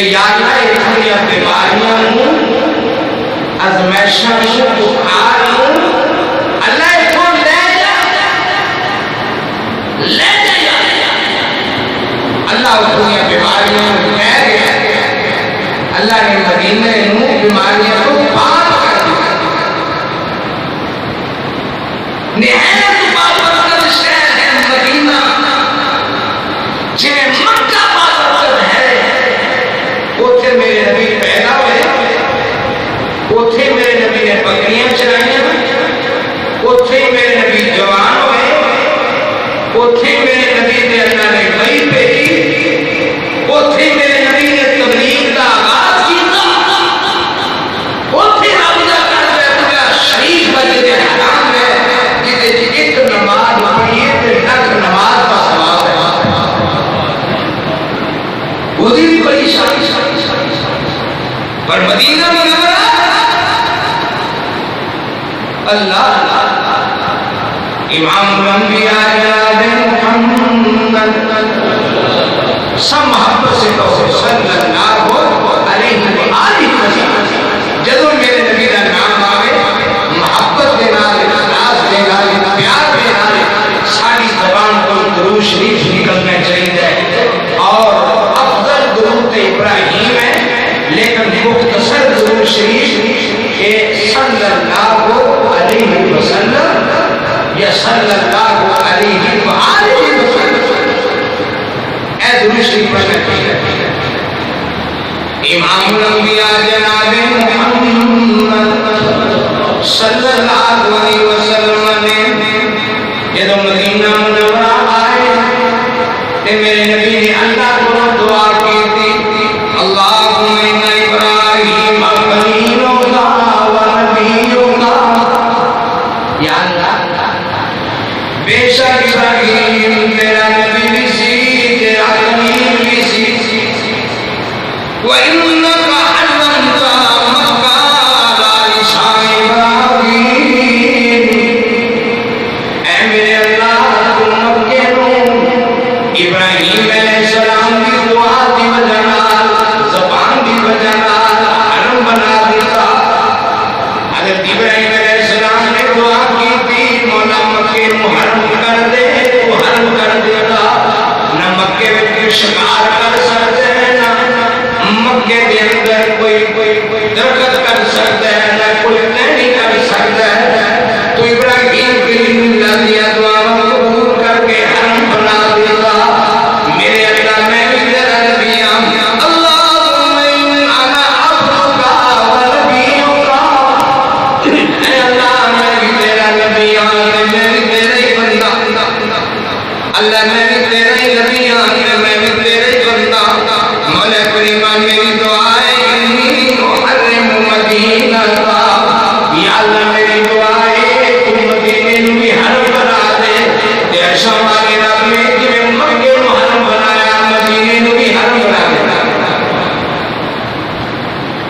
یا اللہ اتنی بیماریاں ہوں ازمائشاں ہوں بخار ہوں اللہ کو لے جا اللہ اتنی بیماریاں کہہ گیا اللہ نے مدینہ ہوں بیماریاں کو پاک کر دیا نہایت بابرکت شہر ہے مدینہ جنہیں مکہ بابرکت ہے اوتھے میرے نبی پیدا ہوئے اوتھے میرے نبی نے بکریاں چرائیاں اوتھے میرے نبی جوان ہوئے اوتھے میرے نبی نے اللہ نے وحی بھیجی اوتھے میرے نبی نے تبلیغ کا آغاز کیا اوتھے روزہ کر بیت اللہ شریف مسجد حرام ہے جسے ایک نماز پڑھیے تے لکھ نماز کا ثواب ہے وہی بھی بڑی شان پر مدینہ منورہ اللہ امام الانبیاء جناب محمد سب محبت سے کہو صلی اللہ علیہ وسلم جدو میرے نبی کا نام آئے محبت دے نال اخلاص دے نال پیار دے نال ساری زبان کو درود شریف نکلنا چاہیے اور افضل درود ابراہیم ہے لیکن مختصر درود شریف کہ صلی اللہ علیہ وسلم یا صلی اللہ علیہ وسلم اے درود شریف پڑھنا چاہیے امام الانبیاء جناب محمد صلی اللہ علیہ وسلم نے جب مدینہ منورہ آئے تو میرے نبی نے اللہ کو دعا کی تھی اللہم ان ابراہیم خلیلک و نبیک یا اللہ بے شک ابراہیم تیرا نبی بھی سی تیرا خلیل بھی سی وَإِنَّكَ حَرَّمْتَ مَكَّةَ عَلَى لِسَانِ إِبْرَاهِيمَ اے میرے اللہ تو مکے کو ابراہیم علیہ السلام کی دعا دی وجہ نال زبان دی وجہ نال حرم بنا دیتا حضرت ابراہیم علیہ السلام نے دعا کی تھی مولا مکے کو حرم کر دے تو حرم کر دے گا نہ مکے میں شکار کر سکتے ہیں نہ مکے کے اندر کوئی درخت کر سکتا ہے نہ کوئی نہیں کر سکتا ہے تو ابراہیم کلیم اللہ دیا دعا قبول کر کے حرم بنا دیتا میرے اللہ میں بھی تیرا نبی ہوں اللہم انا عبدک و نبیک اے اللہ میں بھی تیرا نبی ہوں میں بھی تیرا ہی بندہ اللہ میں بھی تیرا ہی نبی ہوں میں بھی تیرا ہی بندہ مولا کریم میری دعا ہے انی محرم مدینہ یا اللہ میری دعا ہے تو مدینے نو بھی حرم بنا دے تے ایسا مانگے رب نے کہ مکے نو حرم بنایا مدینے نو بھی حرم بنا دے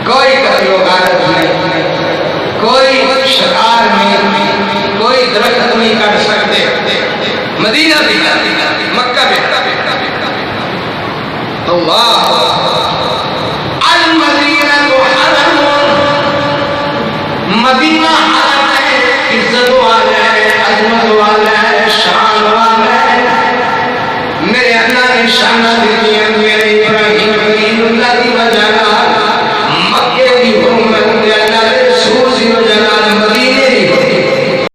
کوئی کسی غارت نہیں کوئی شکار نہیں کوئی درخت نہیں کر سکتے مدینہ بھی مکہ بھی اللہ المدینہ تو حرم مدینہ حرم ہے عزت والا ہے عظمت والا ہے شان والا ہے میرے اللہ نے شان دی میرے ابراہیم خلیل اللہ کی وجہ